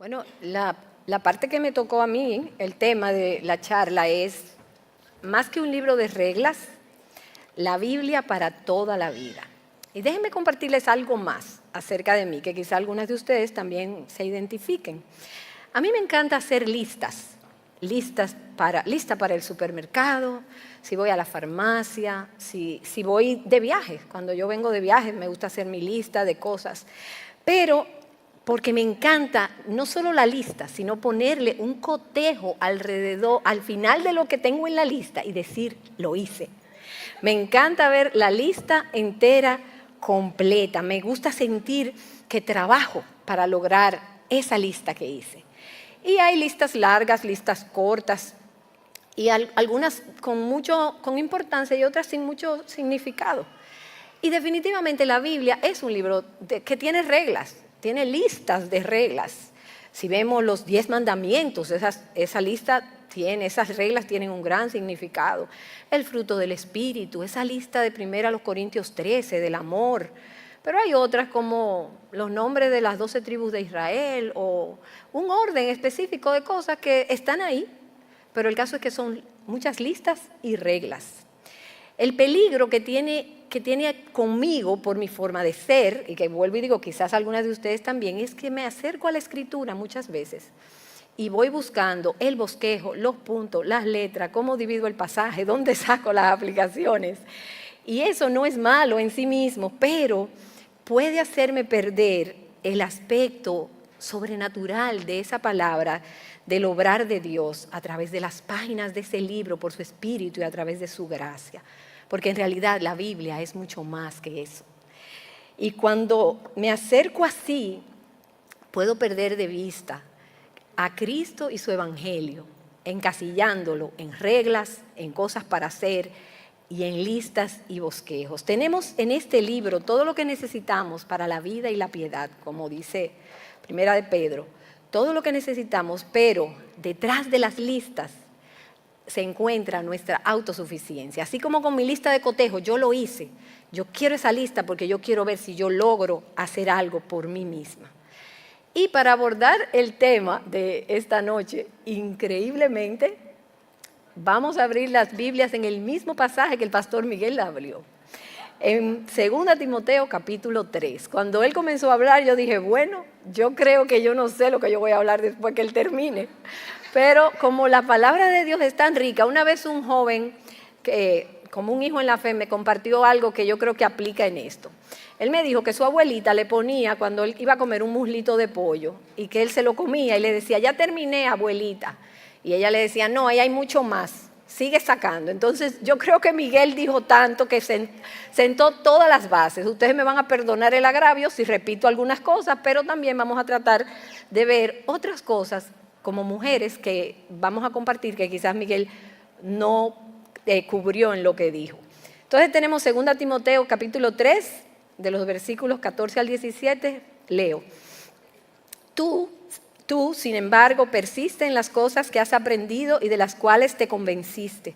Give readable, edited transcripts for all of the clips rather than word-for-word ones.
Bueno, la parte que me tocó a mí, el tema de la charla es, más que un libro de reglas, la Biblia para toda la vida. Y déjenme compartirles algo más acerca de mí, que quizá algunas de ustedes también se identifiquen. A mí me encanta hacer lista para el supermercado, si voy a la farmacia, si voy de viaje. Cuando yo vengo de viaje me gusta hacer mi lista de cosas. Pero porque me encanta no solo la lista, sino ponerle un cotejo alrededor, al final de lo que tengo en la lista y decir, lo hice. Me encanta ver la lista entera completa. Me gusta sentir que trabajo para lograr esa lista que hice. Y hay listas largas, listas cortas, y algunas con importancia y otras sin mucho significado. Y definitivamente la Biblia es un libro que tiene reglas, tiene listas de reglas. Si vemos los 10 mandamientos, esa lista esas reglas tienen un gran significado. El fruto del Espíritu, esa lista de 1 Corintios 13, del amor. Pero hay otras como los nombres de las 12 tribus de Israel o un orden específico de cosas que están ahí, pero el caso es que son muchas listas y reglas. El peligro que tiene conmigo por mi forma de ser, y que vuelvo y digo, quizás algunas de ustedes también, es que me acerco a la escritura muchas veces y voy buscando el bosquejo, los puntos, las letras, cómo divido el pasaje, dónde saco las aplicaciones. Y eso no es malo en sí mismo, pero puede hacerme perder el aspecto sobrenatural de esa palabra, del obrar de Dios a través de las páginas de ese libro, por su espíritu y a través de su gracia. Porque en realidad la Biblia es mucho más que eso. Y cuando me acerco así, puedo perder de vista a Cristo y su evangelio, encasillándolo en reglas, en cosas para hacer y en listas y bosquejos. Tenemos en este libro todo lo que necesitamos para la vida y la piedad, como dice Primera de Pedro, todo lo que necesitamos, pero detrás de las listas se encuentra nuestra autosuficiencia. Así como con mi lista de cotejo, yo lo hice. Yo quiero esa lista porque yo quiero ver si yo logro hacer algo por mí misma. Y para abordar el tema de esta noche, increíblemente, vamos a abrir las Biblias en el mismo pasaje que el pastor Miguel abrió. En 2 Timoteo capítulo 3. Cuando él comenzó a hablar, yo dije, bueno, yo creo que yo no sé lo que yo voy a hablar después que él termine. Pero como la palabra de Dios es tan rica, una vez un joven, como un hijo en la fe, me compartió algo que yo creo que aplica en esto. Él me dijo que su abuelita le ponía cuando él iba a comer un muslito de pollo y que él se lo comía y le decía, ya terminé, abuelita. Y ella le decía, no, ahí hay mucho más, sigue sacando. Entonces yo creo que Miguel dijo tanto que sentó todas las bases. Ustedes me van a perdonar el agravio si repito algunas cosas, pero también vamos a tratar de ver otras cosas como mujeres que vamos a compartir que quizás Miguel no cubrió en lo que dijo. Entonces tenemos 2 Timoteo capítulo 3, de los versículos 14 al 17, leo. Tú, sin embargo, persiste en las cosas que has aprendido y de las cuales te convenciste,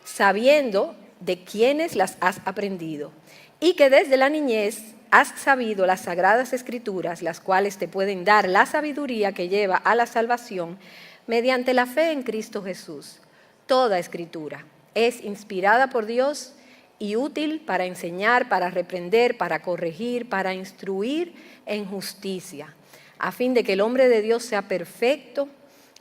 sabiendo de quiénes las has aprendido, y que desde la niñez has sabido las sagradas escrituras, las cuales te pueden dar la sabiduría que lleva a la salvación mediante la fe en Cristo Jesús. Toda escritura es inspirada por Dios y útil para enseñar, para reprender, para corregir, para instruir en justicia, a fin de que el hombre de Dios sea perfecto,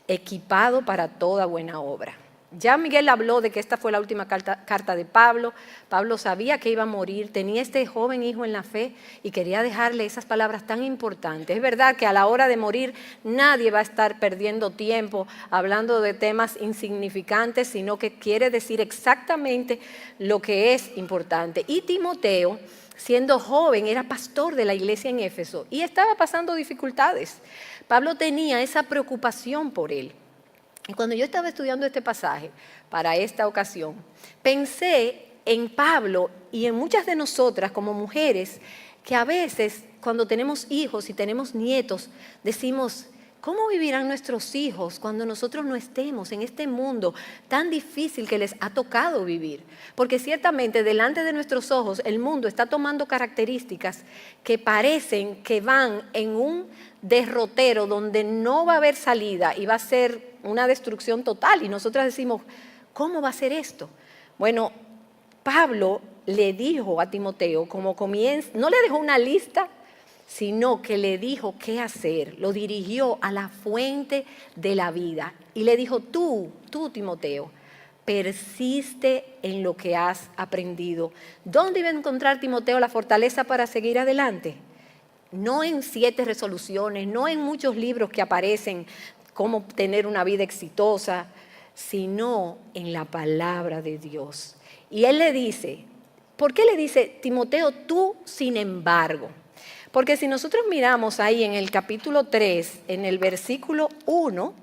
equipado para toda buena obra. Ya Miguel habló de que esta fue la última carta de Pablo. Pablo sabía que iba a morir, tenía este joven hijo en la fe y quería dejarle esas palabras tan importantes. Es verdad que a la hora de morir nadie va a estar perdiendo tiempo hablando de temas insignificantes, sino que quiere decir exactamente lo que es importante. Y Timoteo, siendo joven, era pastor de la iglesia en Éfeso y estaba pasando dificultades. Pablo tenía esa preocupación por él. Y cuando yo estaba estudiando este pasaje para esta ocasión, pensé en Pablo y en muchas de nosotras como mujeres que a veces cuando tenemos hijos y tenemos nietos decimos, ¿Cómo vivirán nuestros hijos cuando nosotros no estemos en este mundo tan difícil que les ha tocado vivir? Porque ciertamente delante de nuestros ojos el mundo está tomando características que parecen que van en un derrotero donde no va a haber salida y va a ser una destrucción total. Y nosotros decimos, ¿cómo va a ser esto? Bueno, Pablo le dijo a Timoteo, como comienza, no le dejó una lista, sino que le dijo qué hacer, lo dirigió a la fuente de la vida y le dijo, tú Timoteo, persiste en lo que has aprendido. ¿Dónde iba a encontrar Timoteo la fortaleza para seguir adelante? No en 7 resoluciones, no en muchos libros que aparecen cómo tener una vida exitosa, sino en la palabra de Dios. Y él le dice, ¿por qué le dice, Timoteo, tú sin embargo? Porque si nosotros miramos ahí en el capítulo 3, en el versículo 1,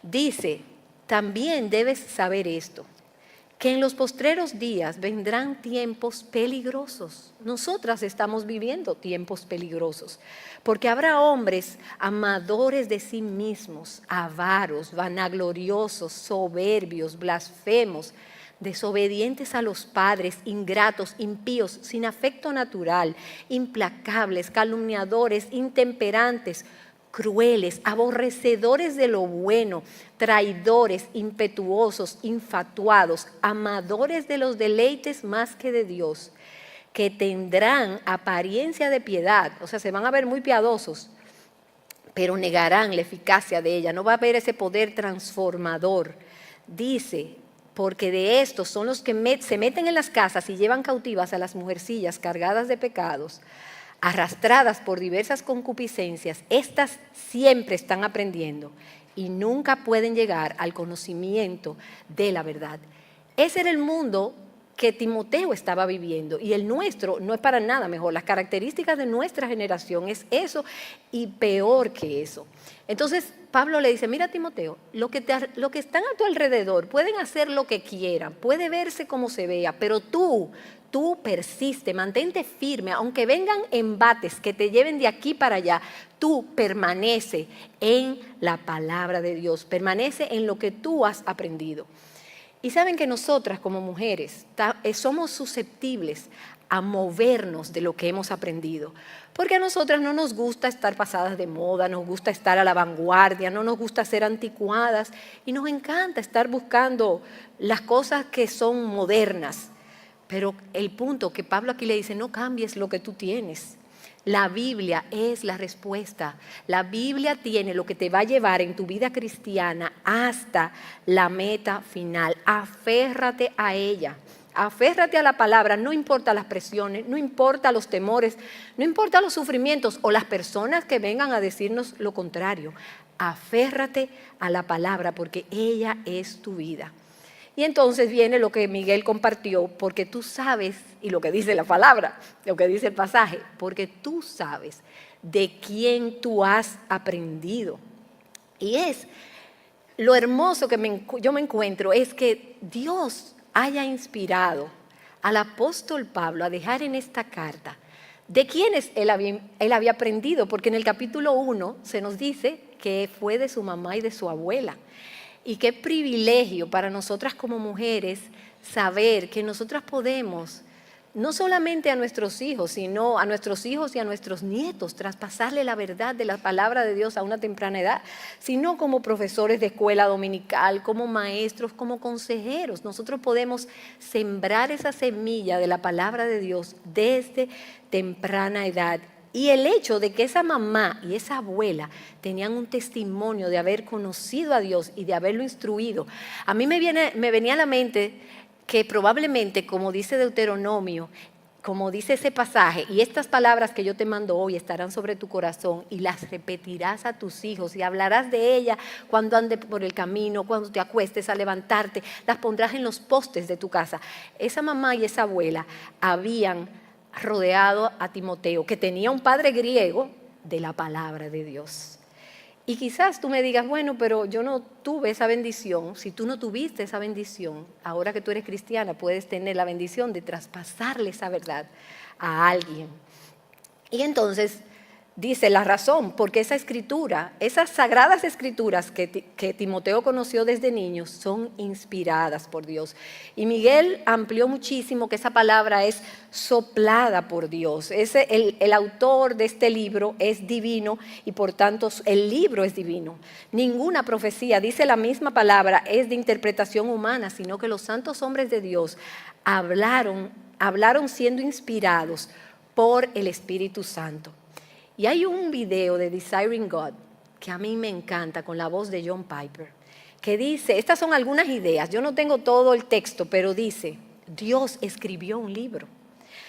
dice, también debes saber esto, que en los postreros días vendrán tiempos peligrosos. Nosotras estamos viviendo tiempos peligrosos, porque habrá hombres amadores de sí mismos, avaros, vanagloriosos, soberbios, blasfemos, desobedientes a los padres, ingratos, impíos, sin afecto natural, implacables, calumniadores, intemperantes, crueles, aborrecedores de lo bueno, traidores, impetuosos, infatuados, amadores de los deleites más que de Dios, que tendrán apariencia de piedad, o sea, se van a ver muy piadosos, pero negarán la eficacia de ella, no va a haber ese poder transformador. Dice, porque de estos son los que se meten en las casas y llevan cautivas a las mujercillas cargadas de pecados, arrastradas por diversas concupiscencias. Estas siempre están aprendiendo y nunca pueden llegar al conocimiento de la verdad. Ese era el mundo que Timoteo estaba viviendo y el nuestro no es para nada mejor. Las características de nuestra generación es eso y peor que eso. Entonces Pablo le dice, mira Timoteo, lo que están a tu alrededor pueden hacer lo que quieran, puede verse como se vea, pero tú persiste, mantente firme, aunque vengan embates que te lleven de aquí para allá, tú permanece en la palabra de Dios, permanece en lo que tú has aprendido. Y saben que nosotras como mujeres somos susceptibles a movernos de lo que hemos aprendido. Porque a nosotras no nos gusta estar pasadas de moda, nos gusta estar a la vanguardia, no nos gusta ser anticuadas y nos encanta estar buscando las cosas que son modernas. Pero el punto que Pablo aquí le dice, no cambies lo que tú tienes. La Biblia es la respuesta. La Biblia tiene lo que te va a llevar en tu vida cristiana hasta la meta final. Aférrate a ella. Aférrate a la palabra, no importa las presiones, no importa los temores, no importa los sufrimientos o las personas que vengan a decirnos lo contrario. Aférrate a la palabra porque ella es tu vida. Y entonces viene lo que Miguel compartió, porque tú sabes, y lo que dice la palabra, lo que dice el pasaje, porque tú sabes de quién tú has aprendido. Y es lo hermoso que yo me encuentro, es que Dios haya inspirado al apóstol Pablo a dejar en esta carta de quiénes él había aprendido, porque en el capítulo 1 se nos dice que fue de su mamá y de su abuela. Y qué privilegio para nosotras como mujeres saber que nosotras podemos, no solamente a nuestros hijos, sino a nuestros hijos y a nuestros nietos, traspasarle la verdad de la palabra de Dios a una temprana edad, sino como profesores de escuela dominical, como maestros, como consejeros. Nosotros podemos sembrar esa semilla de la palabra de Dios desde temprana edad. Y el hecho de que esa mamá y esa abuela tenían un testimonio de haber conocido a Dios y de haberlo instruido, a mí me venía a la mente que probablemente, como dice Deuteronomio, como dice ese pasaje, y estas palabras que yo te mando hoy estarán sobre tu corazón y las repetirás a tus hijos y hablarás de ellas cuando andes por el camino, cuando te acuestes a levantarte, las pondrás en los postes de tu casa. Esa mamá y esa abuela habían rodeado a Timoteo, que tenía un padre griego de la palabra de Dios. Y quizás tú me digas, bueno, pero yo no tuve esa bendición. Si tú no tuviste esa bendición, ahora que tú eres cristiana, puedes tener la bendición de traspasarle esa verdad a alguien. Y entonces Dice la razón, porque esa escritura, esas sagradas escrituras que Timoteo conoció desde niño son inspiradas por Dios. Y Miguel amplió muchísimo que esa palabra es soplada por Dios. El autor de este libro es divino y por tanto el libro es divino. Ninguna profecía, dice la misma palabra, es de interpretación humana, sino que los santos hombres de Dios hablaron siendo inspirados por el Espíritu Santo. Y hay un video de Desiring God que a mí me encanta con la voz de John Piper, que dice, estas son algunas ideas, yo no tengo todo el texto, pero dice, Dios escribió un libro.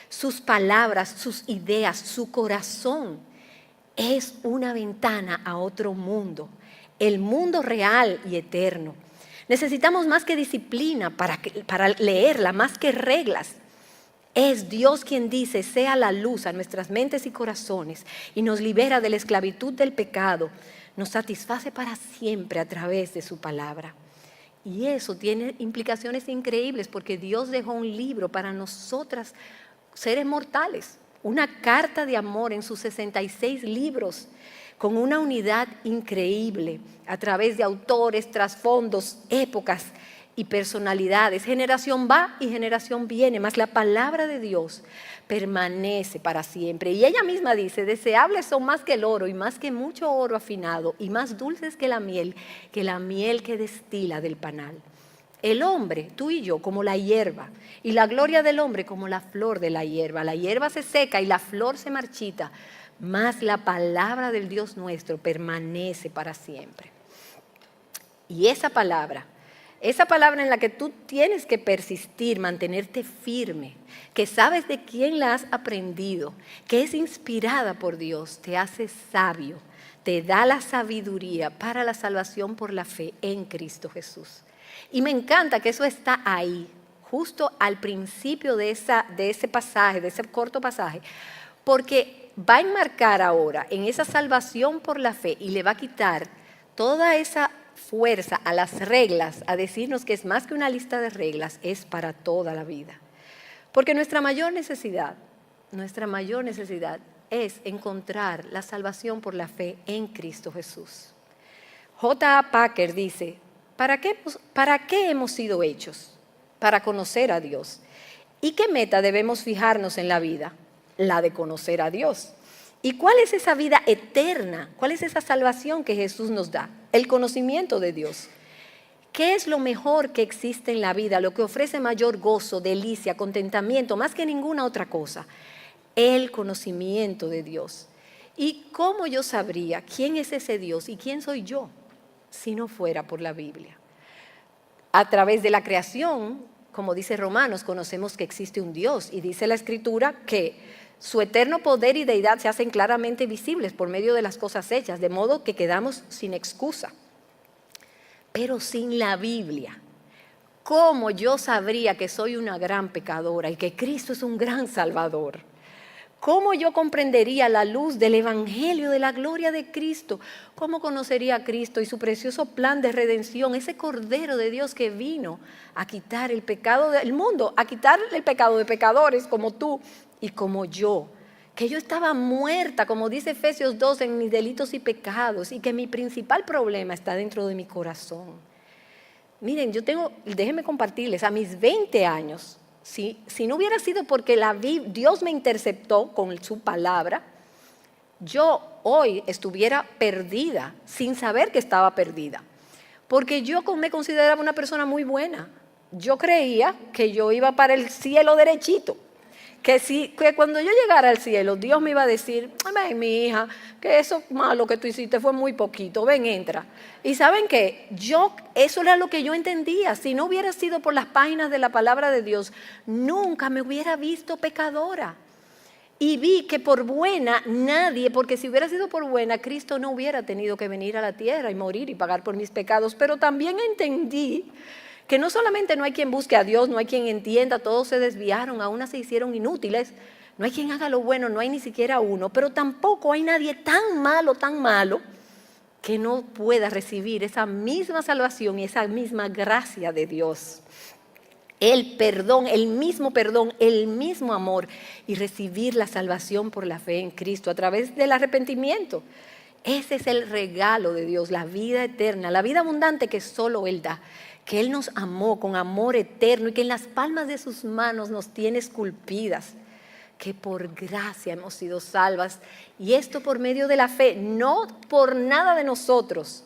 Sus palabras, sus ideas, su corazón es una ventana a otro mundo, el mundo real y eterno. Necesitamos más que disciplina para leerla, más que reglas. Es Dios quien dice, sea la luz a nuestras mentes y corazones y nos libera de la esclavitud del pecado, nos satisface para siempre a través de su palabra. Y eso tiene implicaciones increíbles porque Dios dejó un libro para nosotras, seres mortales, una carta de amor en sus 66 libros, con una unidad increíble a través de autores, trasfondos, épocas y personalidades. Generación va y generación viene, mas la palabra de Dios permanece para siempre. Y ella misma dice, deseables son más que el oro y más que mucho oro afinado y más dulces que la miel que destila del panal. El hombre, tú y yo, como la hierba, y la gloria del hombre como la flor de la hierba. La hierba se seca y la flor se marchita, mas la palabra del Dios nuestro permanece para siempre. Y esa palabra en la que tú tienes que persistir, mantenerte firme, que sabes de quién la has aprendido, que es inspirada por Dios, te hace sabio, te da la sabiduría para la salvación por la fe en Cristo Jesús. Y me encanta que eso está ahí, justo al principio de ese pasaje, de ese corto pasaje, porque va a enmarcar ahora en esa salvación por la fe y le va a quitar toda esa fuerza a las reglas, a decirnos que es más que una lista de reglas, es para toda la vida. Porque nuestra mayor necesidad es encontrar la salvación por la fe en Cristo Jesús. J.A. Packer dice, ¿para qué hemos sido hechos? Para conocer a Dios. ¿Y qué meta debemos fijarnos en la vida? La de conocer a Dios. ¿Y cuál es esa vida eterna? ¿Cuál es esa salvación que Jesús nos da? El conocimiento de Dios. ¿Qué es lo mejor que existe en la vida? Lo que ofrece mayor gozo, delicia, contentamiento, más que ninguna otra cosa. El conocimiento de Dios. ¿Y cómo yo sabría quién es ese Dios y quién soy yo si no fuera por la Biblia? A través de la creación, como dice Romanos, conocemos que existe un Dios y dice la Escritura que su eterno poder y deidad se hacen claramente visibles por medio de las cosas hechas, de modo que quedamos sin excusa. Pero sin la Biblia, ¿cómo yo sabría que soy una gran pecadora y que Cristo es un gran Salvador? ¿Cómo yo comprendería la luz del Evangelio de la gloria de Cristo? ¿Cómo conocería a Cristo y su precioso plan de redención, ese Cordero de Dios que vino a quitar el pecado del mundo, a quitar el pecado de pecadores como tú y como yo? Que yo estaba muerta, como dice Efesios 2, en mis delitos y pecados, y que mi principal problema está dentro de mi corazón. Miren, déjenme compartirles, a mis 20 años, si no hubiera sido porque Dios me interceptó con su palabra, yo hoy estuviera perdida, sin saber que estaba perdida. Porque yo me consideraba una persona muy buena. Yo creía que yo iba para el cielo derechito. Que cuando yo llegara al cielo, Dios me iba a decir, ay, mi hija, que eso malo que tú hiciste fue muy poquito, ven, entra. Y ¿saben qué? Eso era lo que yo entendía. Si no hubiera sido por las páginas de la palabra de Dios, nunca me hubiera visto pecadora. Y vi que por buena porque si hubiera sido por buena, Cristo no hubiera tenido que venir a la tierra y morir y pagar por mis pecados. Pero también entendí que no solamente no hay quien busque a Dios, no hay quien entienda, todos se desviaron, aún se hicieron inútiles, no hay quien haga lo bueno, no hay ni siquiera uno, pero tampoco hay nadie tan malo, que no pueda recibir esa misma salvación y esa misma gracia de Dios. el mismo perdón, el mismo amor y recibir la salvación por la fe en Cristo a través del arrepentimiento. Ese es el regalo de Dios, la vida eterna, la vida abundante que solo Él da, que Él nos amó con amor eterno y que en las palmas de sus manos nos tiene esculpidas, que por gracia hemos sido salvas, y esto por medio de la fe, no por nada de nosotros.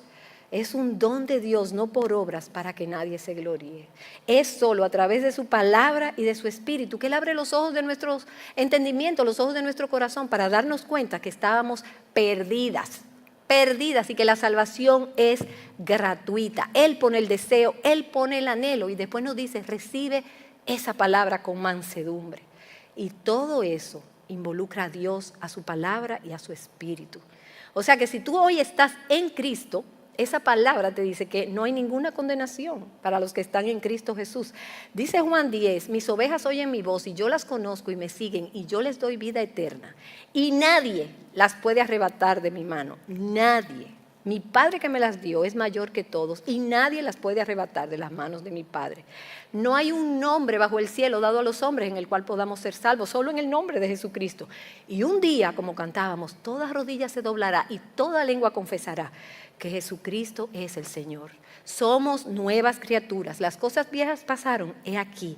Es un don de Dios, no por obras, para que nadie se gloríe. Es solo a través de su palabra y de su espíritu que Él abre los ojos de nuestro entendimiento, los ojos de nuestro corazón, para darnos cuenta que estábamos perdidas y que la salvación es gratuita. Él pone el deseo, Él pone el anhelo y después nos dice, recibe esa palabra con mansedumbre. Y todo eso involucra a Dios, a su palabra y a su espíritu. O sea que si tú hoy estás en Cristo, esa palabra te dice que no hay ninguna condenación para los que están en Cristo Jesús. Dice Juan 10, mis ovejas oyen mi voz y yo las conozco y me siguen y yo les doy vida eterna. Y nadie las puede arrebatar de mi mano, nadie. Mi Padre que me las dio es mayor que todos y nadie las puede arrebatar de las manos de mi Padre. No hay un nombre bajo el cielo dado a los hombres en el cual podamos ser salvos, solo en el nombre de Jesucristo. Y un día, como cantábamos, toda rodilla se doblará y toda lengua confesará que Jesucristo es el Señor. Somos nuevas criaturas. Las cosas viejas pasaron, he aquí.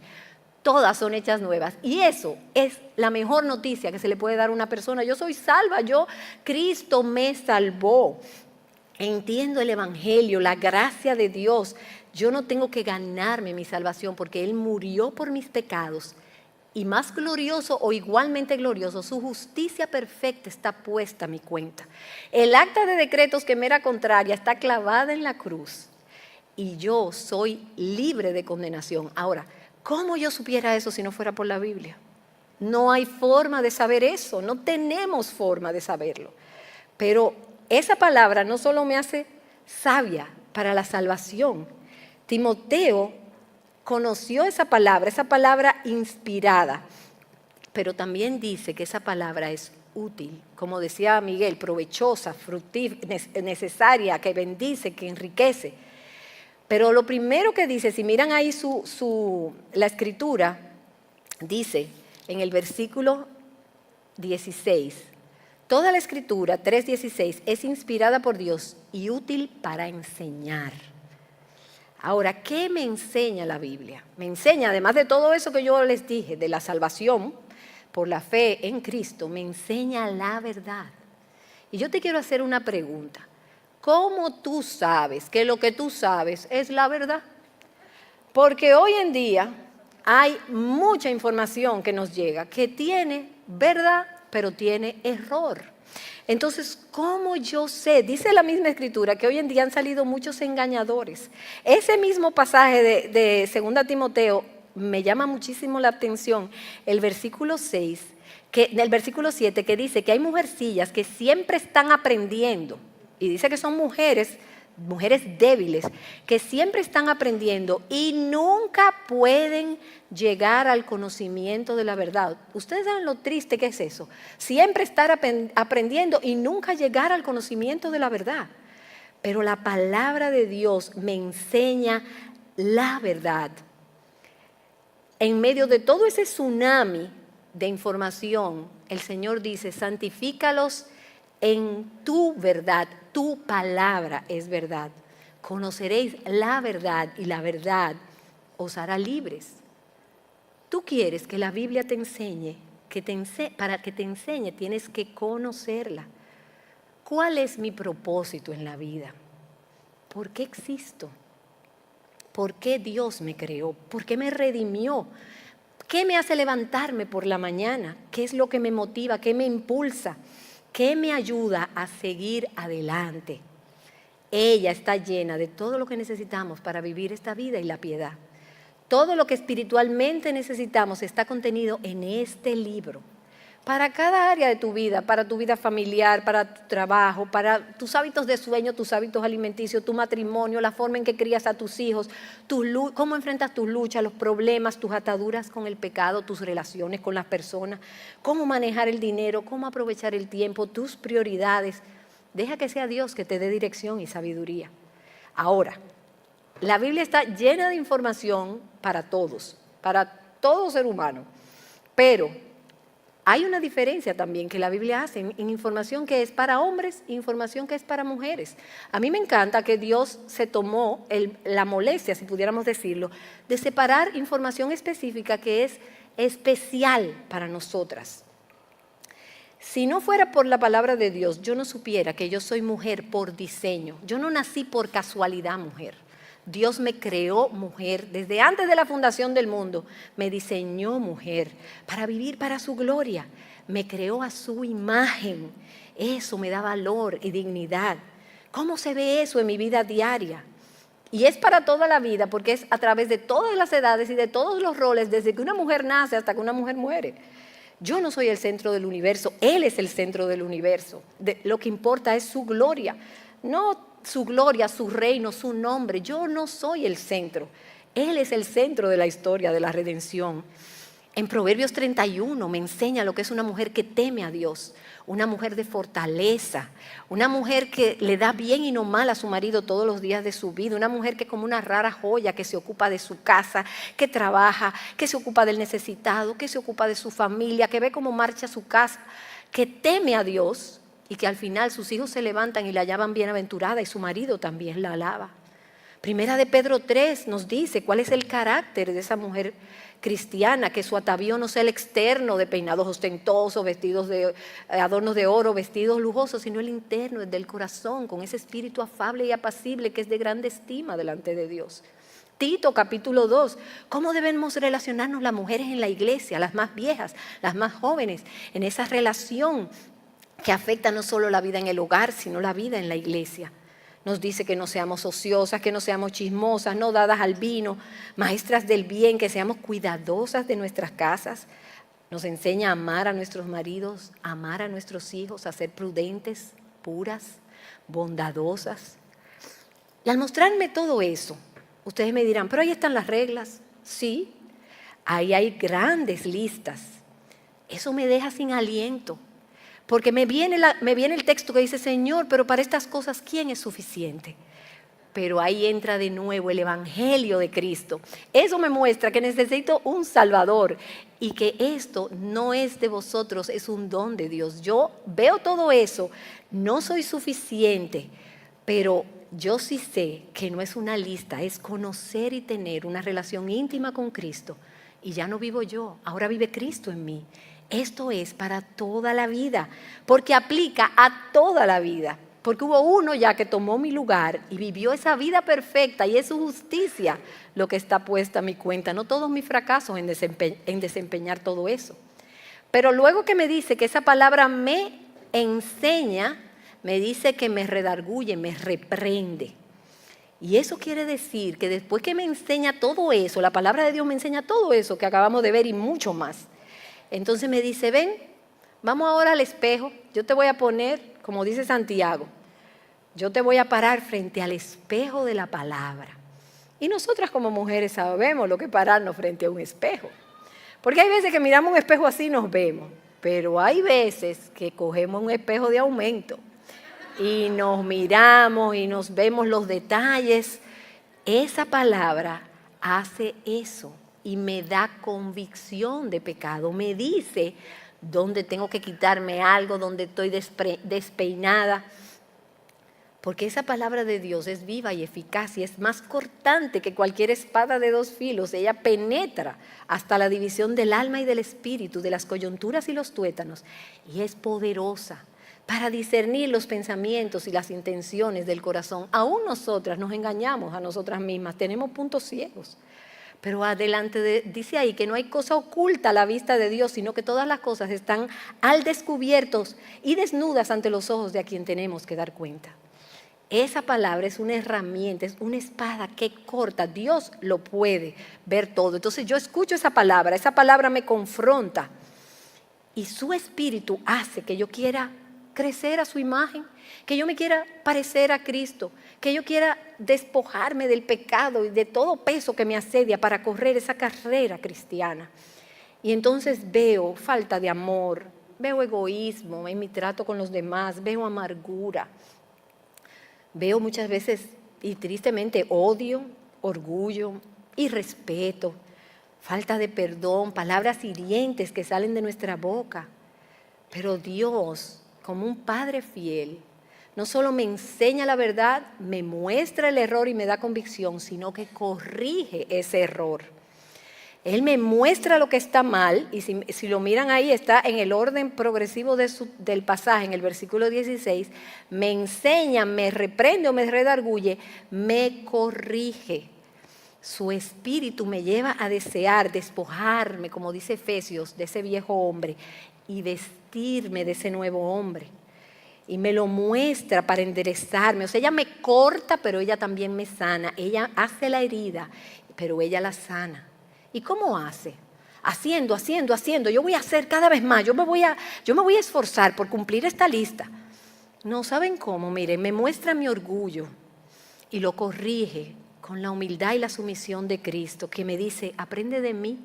Todas son hechas nuevas. Y eso es la mejor noticia que se le puede dar a una persona. Yo soy salva, Cristo me salvó. Entiendo el Evangelio, la gracia de Dios. Yo no tengo que ganarme mi salvación porque Él murió por mis pecados. Y más glorioso o igualmente glorioso, su justicia perfecta está puesta a mi cuenta. El acta de decretos que me era contraria está clavada en la cruz. Y yo soy libre de condenación. Ahora, ¿cómo yo supiera eso si no fuera por la Biblia? No hay forma de saber eso, no tenemos forma de saberlo. Pero esa palabra no solo me hace sabia para la salvación. Timoteo conoció esa palabra inspirada, pero también dice que esa palabra es útil, como decía Miguel, provechosa, fructífera, necesaria, que bendice, que enriquece. Pero lo primero que dice, si miran ahí la escritura, dice en el versículo 16, toda la escritura, 3:16, es inspirada por Dios y útil para enseñar. Ahora, ¿qué me enseña la Biblia? Me enseña, además de todo eso que yo les dije, de la salvación por la fe en Cristo, me enseña la verdad. Y yo te quiero hacer una pregunta. ¿Cómo tú sabes que lo que tú sabes es la verdad? Porque hoy en día hay mucha información que nos llega que tiene verdad, pero tiene error. Entonces, ¿cómo yo sé? Dice la misma escritura que hoy en día han salido muchos engañadores. Ese mismo pasaje de 2 Timoteo me llama muchísimo la atención, el versículo 7, que dice que hay mujercillas que siempre están aprendiendo, y dice que son mujeres débiles, que siempre están aprendiendo y nunca pueden llegar al conocimiento de la verdad. Ustedes saben lo triste que es eso, siempre estar aprendiendo y nunca llegar al conocimiento de la verdad. Pero la palabra de Dios me enseña la verdad. En medio de todo ese tsunami de información, el Señor dice, santifícalos en tu verdad, tu palabra es verdad. Conoceréis la verdad y la verdad os hará libres. Tú quieres que la Biblia te enseñe, para que te enseñe tienes que conocerla. ¿Cuál es mi propósito en la vida? ¿Por qué existo? ¿Por qué Dios me creó? ¿Por qué me redimió? ¿Qué me hace levantarme por la mañana? ¿Qué es lo que me motiva? ¿Qué me impulsa? ¿Qué me ayuda a seguir adelante? Ella está llena de todo lo que necesitamos para vivir esta vida y la piedad. Todo lo que espiritualmente necesitamos está contenido en este libro. Para cada área de tu vida, para tu vida familiar, para tu trabajo, para tus hábitos de sueño, tus hábitos alimenticios, tu matrimonio, la forma en que crías a tus hijos, cómo enfrentas tus luchas, los problemas, tus ataduras con el pecado, tus relaciones con las personas, cómo manejar el dinero, cómo aprovechar el tiempo, tus prioridades. Deja que sea Dios que te dé dirección y sabiduría. Ahora, la Biblia está llena de información para todos. para todo ser humano. Pero hay una diferencia también que la Biblia hace en información que es para hombres e información que es para mujeres. A mí me encanta que Dios se tomó la molestia, si pudiéramos decirlo, de separar información específica que es especial para nosotras. Si no fuera por la palabra de Dios, yo no supiera que yo soy mujer por diseño. Yo no nací por casualidad mujer. Dios me creó mujer, desde antes de la fundación del mundo, me diseñó mujer para vivir para su gloria. Me creó a su imagen. Eso me da valor y dignidad. ¿Cómo se ve eso en mi vida diaria? Y es para toda la vida, porque es a través de todas las edades y de todos los roles, desde que una mujer nace hasta que una mujer muere. Yo no soy el centro del universo, Él es el centro del universo. Lo que importa es su gloria, no su gloria, su reino, su nombre. Yo no soy el centro. Él es el centro de la historia de la redención. En Proverbios 31 me enseña lo que es una mujer que teme a Dios, una mujer de fortaleza, una mujer que le da bien y no mal a su marido todos los días de su vida, una mujer que es como una rara joya que se ocupa de su casa, que trabaja, que se ocupa del necesitado, que se ocupa de su familia, que ve cómo marcha su casa, que teme a Dios y que al final sus hijos se levantan y la llaman bienaventurada y su marido también la alaba. Primera de Pedro 3 nos dice cuál es el carácter de esa mujer cristiana, que su atavío no sea el externo de peinados ostentosos, vestidos de adornos de oro, vestidos lujosos, sino el interno, el del corazón, con ese espíritu afable y apacible que es de grande estima delante de Dios. Tito capítulo 2, ¿cómo debemos relacionarnos las mujeres en la iglesia, las más viejas, las más jóvenes, en esa relación que afecta no solo la vida en el hogar, sino la vida en la iglesia? Nos dice que no seamos ociosas, que no seamos chismosas, no dadas al vino, maestras del bien, que seamos cuidadosas de nuestras casas. Nos enseña a amar a nuestros maridos, a amar a nuestros hijos, a ser prudentes, puras, bondadosas. Y al mostrarme todo eso, ustedes me dirán, pero ahí están las reglas. Sí, ahí hay grandes listas. Eso me deja sin aliento. Porque me viene el texto que dice, Señor, pero para estas cosas, ¿quién es suficiente? Pero ahí entra de nuevo el Evangelio de Cristo. Eso me muestra que necesito un Salvador y que esto no es de vosotros, es un don de Dios. Yo veo todo eso, no soy suficiente, pero yo sí sé que no es una lista, es conocer y tener una relación íntima con Cristo. Y ya no vivo yo, ahora vive Cristo en mí. Esto es para toda la vida, porque aplica a toda la vida. Porque hubo uno ya que tomó mi lugar y vivió esa vida perfecta y es su justicia lo que está puesta a mi cuenta, no todos mis fracasos en desempeñar todo eso. Pero luego que me dice que esa palabra me enseña, me dice que me redarguye, me reprende. Y eso quiere decir que después que me enseña todo eso, la palabra de Dios me enseña todo eso que acabamos de ver y mucho más. Entonces me dice, ven, vamos ahora al espejo, yo te voy a poner, como dice Santiago, yo te voy a parar frente al espejo de la palabra. Y nosotras como mujeres sabemos lo que es pararnos frente a un espejo. Porque hay veces que miramos un espejo así y nos vemos, pero hay veces que cogemos un espejo de aumento y nos miramos y nos vemos los detalles. Esa palabra hace eso. Y me da convicción de pecado, me dice dónde tengo que quitarme algo, dónde estoy despeinada. Porque esa palabra de Dios es viva y eficaz y es más cortante que cualquier espada de dos filos. Ella penetra hasta la división del alma y del espíritu, de las coyunturas y los tuétanos. Y es poderosa para discernir los pensamientos y las intenciones del corazón. Aún nosotras nos engañamos a nosotras mismas, tenemos puntos ciegos. Pero adelante dice ahí que no hay cosa oculta a la vista de Dios, sino que todas las cosas están al descubierto y desnudas ante los ojos de a quien tenemos que dar cuenta. Esa palabra es una herramienta, es una espada que corta. Dios lo puede ver todo. Entonces yo escucho esa palabra me confronta y su espíritu hace que yo quiera crecer a su imagen, que yo me quiera parecer a Cristo, que yo quiera despojarme del pecado y de todo peso que me asedia para correr esa carrera cristiana. Y entonces veo falta de amor, veo egoísmo en mi trato con los demás, veo amargura, veo muchas veces y tristemente odio, orgullo, irrespeto, falta de perdón, palabras hirientes que salen de nuestra boca. Pero Dios, como un Padre fiel, no solo me enseña la verdad, me muestra el error y me da convicción, sino que corrige ese error. Él me muestra lo que está mal, y si lo miran ahí, está en el orden progresivo del pasaje, en el versículo 16, me enseña, me reprende o me redarguye, me corrige. Su espíritu me lleva a desear despojarme, como dice Efesios, de ese viejo hombre y vestirme de ese nuevo hombre. Y me lo muestra para enderezarme. O sea, ella me corta, pero ella también me sana. Ella hace la herida, pero ella la sana. ¿Y cómo hace? Haciendo. Yo voy a hacer cada vez más. Yo me voy a esforzar por cumplir esta lista. No, ¿saben cómo? Miren, me muestra mi orgullo y lo corrige con la humildad y la sumisión de Cristo, que me dice, aprende de mí,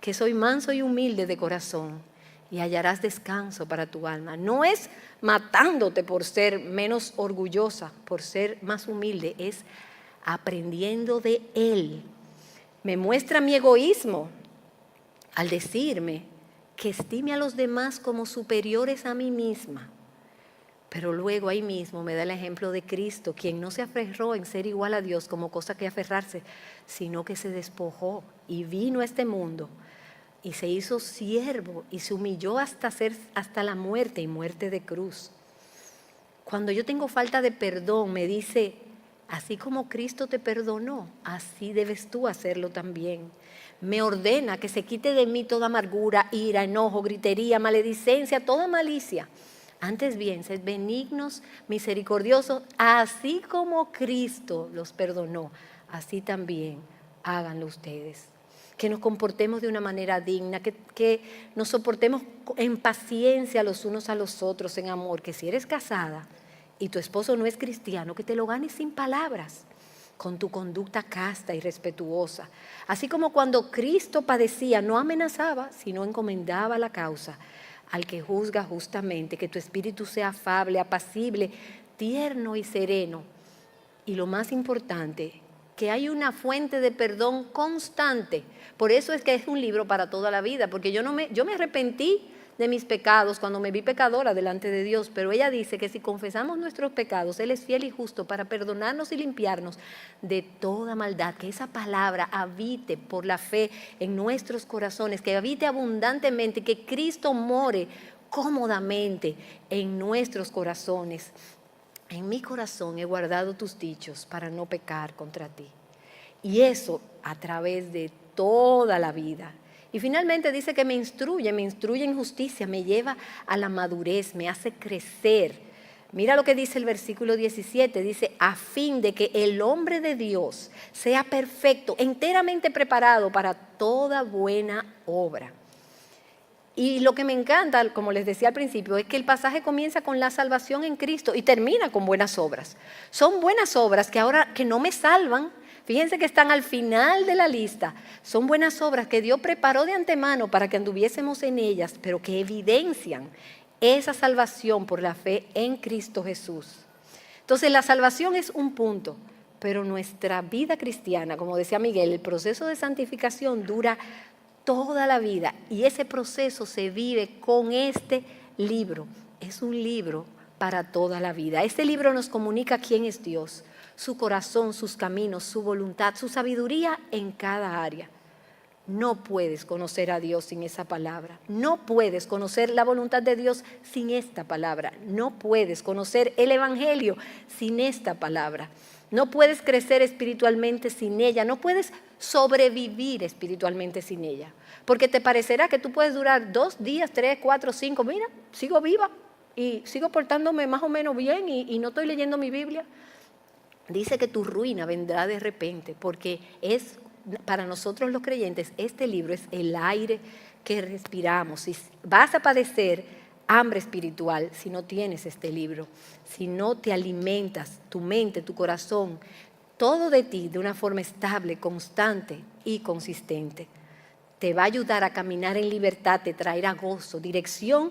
que soy manso y humilde de corazón, y hallarás descanso para tu alma. No es matándote por ser menos orgullosa, por ser más humilde, es aprendiendo de Él. Me muestra mi egoísmo al decirme que estime a los demás como superiores a mí misma. Pero luego ahí mismo me da el ejemplo de Cristo, quien no se aferró en ser igual a Dios como cosa que aferrarse, sino que se despojó y vino a este mundo y se hizo siervo y se humilló hasta la muerte y muerte de cruz. Cuando yo tengo falta de perdón, me dice, así como Cristo te perdonó, así debes tú hacerlo también. Me ordena que se quite de mí toda amargura, ira, enojo, gritería, maledicencia, toda malicia. Antes bien, sed benignos, misericordiosos, así como Cristo los perdonó, así también háganlo ustedes. Que nos comportemos de una manera digna, que nos soportemos en paciencia los unos a los otros, en amor, que si eres casada y tu esposo no es cristiano, que te lo ganes sin palabras, con tu conducta casta y respetuosa. Así como cuando Cristo padecía, no amenazaba, sino encomendaba la causa al que juzga justamente, que tu espíritu sea afable, apacible, tierno y sereno. Y lo más importante, que hay una fuente de perdón constante. Por eso es que es un libro para toda la vida, porque yo me arrepentí de mis pecados cuando me vi pecadora delante de Dios, pero ella dice que si confesamos nuestros pecados, Él es fiel y justo para perdonarnos y limpiarnos de toda maldad, que esa palabra habite por la fe en nuestros corazones, que habite abundantemente, que Cristo more cómodamente en nuestros corazones. En mi corazón he guardado tus dichos para no pecar contra ti. Y eso a través de toda la vida. Y finalmente dice que me instruye en justicia, me lleva a la madurez, me hace crecer. Mira lo que dice el versículo 17, dice, a fin de que el hombre de Dios sea perfecto, enteramente preparado para toda buena obra. Y lo que me encanta, como les decía al principio, es que el pasaje comienza con la salvación en Cristo y termina con buenas obras. Son buenas obras que ahora que no me salvan, fíjense que están al final de la lista. Son buenas obras que Dios preparó de antemano para que anduviésemos en ellas, pero que evidencian esa salvación por la fe en Cristo Jesús. Entonces la salvación es un punto, pero nuestra vida cristiana, como decía Miguel, el proceso de santificación dura toda la vida y ese proceso se vive con este libro. Es un libro para toda la vida. Este libro nos comunica quién es Dios, su corazón, sus caminos, su voluntad, su sabiduría en cada área. No puedes conocer a Dios sin esa palabra. No puedes conocer la voluntad de Dios sin esta palabra. No puedes conocer el Evangelio sin esta palabra. No puedes crecer espiritualmente sin ella. No puedes sobrevivir espiritualmente sin ella. Porque te parecerá que tú puedes durar 2 días, 3, 4, 5. Mira, sigo viva y sigo portándome más o menos bien y no estoy leyendo mi Biblia. Dice que tu ruina vendrá de repente porque es para nosotros los creyentes, este libro es el aire que respiramos. Y vas a padecer hambre espiritual si no tienes este libro, si no te alimentas tu mente, tu corazón, todo de ti de una forma estable, constante y consistente. Te va a ayudar a caminar en libertad, te traerá gozo, dirección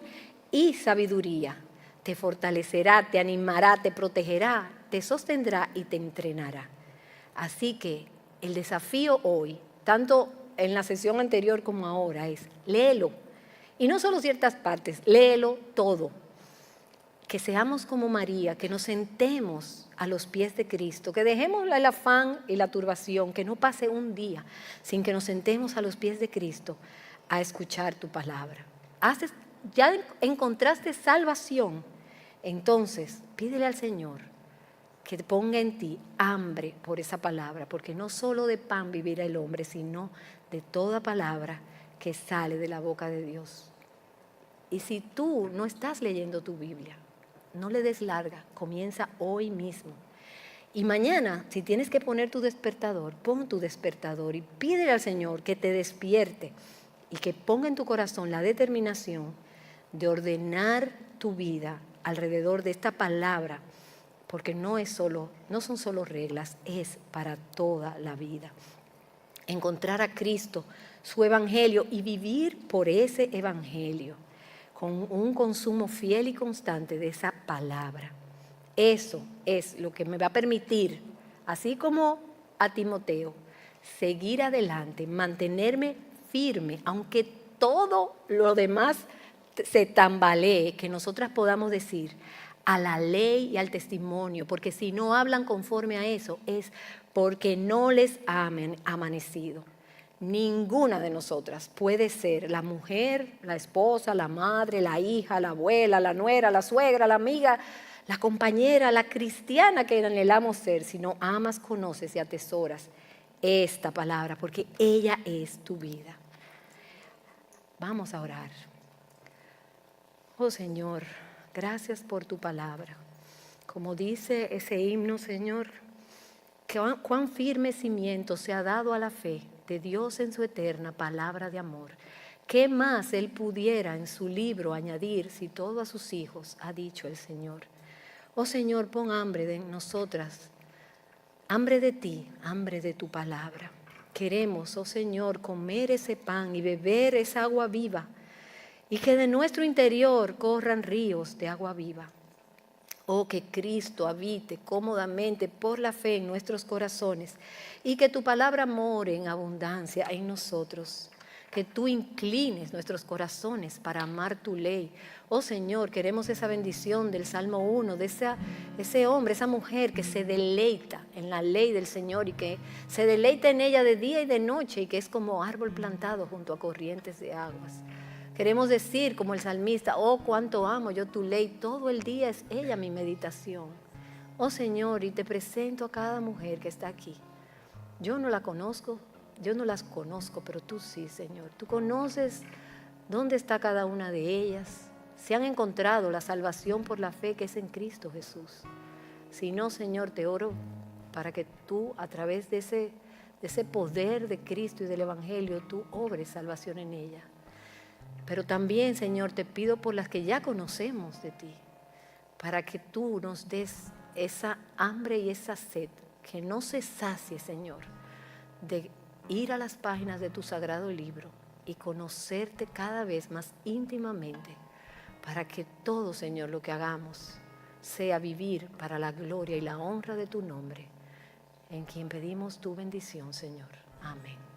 y sabiduría. Te fortalecerá, te animará, te protegerá, te sostendrá y te entrenará. Así que el desafío hoy, tanto en la sesión anterior como ahora, es léelo. Y no solo ciertas partes, léelo todo. Que seamos como María, que nos sentemos a los pies de Cristo, que dejemos el afán y la turbación, que no pase un día sin que nos sentemos a los pies de Cristo a escuchar tu palabra. Ya encontraste salvación, entonces pídele al Señor que ponga en ti hambre por esa palabra, porque no solo de pan vivirá el hombre, sino de toda palabra que sale de la boca de Dios. Y si tú no estás leyendo tu Biblia, no le des larga, comienza hoy mismo. Y mañana, si tienes que poner tu despertador, pon tu despertador y pídele al Señor que te despierte y que ponga en tu corazón la determinación de ordenar tu vida alrededor de esta palabra, porque no son solo reglas, es para toda la vida. Encontrar a Cristo, su evangelio y vivir por ese evangelio, con un consumo fiel y constante de esa palabra. Eso es lo que me va a permitir, así como a Timoteo, seguir adelante, mantenerme firme, aunque todo lo demás se tambalee, que nosotras podamos decir a la ley y al testimonio, porque si no hablan conforme a eso es porque no les ha amanecido. Ninguna de nosotras puede ser la mujer, la esposa, la madre, la hija, la abuela, la nuera, la suegra, la amiga, la compañera, la cristiana que anhelamos ser, si no amas, conoces y atesoras esta palabra, porque ella es tu vida. Vamos a orar. Oh Señor, gracias por tu palabra. Como dice ese himno, Señor, cuán firme cimiento se ha dado a la fe de Dios en su eterna palabra de amor. ¿Qué más Él pudiera en su libro añadir si todo a sus hijos ha dicho el Señor? Oh Señor, pon hambre de nosotras, hambre de ti, hambre de tu palabra. Queremos, oh Señor, comer ese pan y beber esa agua viva y que de nuestro interior corran ríos de agua viva. Oh, que Cristo habite cómodamente por la fe en nuestros corazones y que tu palabra more en abundancia en nosotros. Que tú inclines nuestros corazones para amar tu ley. Oh Señor, queremos esa bendición del Salmo 1, de ese hombre, esa mujer que se deleita en la ley del Señor y que se deleita en ella de día y de noche y que es como árbol plantado junto a corrientes de aguas. Queremos decir, como el salmista, oh, cuánto amo yo tu ley, todo el día es ella mi meditación. Oh Señor, y te presento a cada mujer que está aquí. Yo no la conozco, yo no las conozco, pero tú sí, Señor. Tú conoces dónde está cada una de ellas. Si han encontrado la salvación por la fe que es en Cristo Jesús. Si no, Señor, te oro para que tú, a través de ese poder de Cristo y del Evangelio, tú obres salvación en ella. Pero también, Señor, te pido por las que ya conocemos de ti, para que tú nos des esa hambre y esa sed, que no se sacie, Señor, de ir a las páginas de tu sagrado libro y conocerte cada vez más íntimamente, para que todo, Señor, lo que hagamos sea vivir para la gloria y la honra de tu nombre, en quien pedimos tu bendición, Señor. Amén.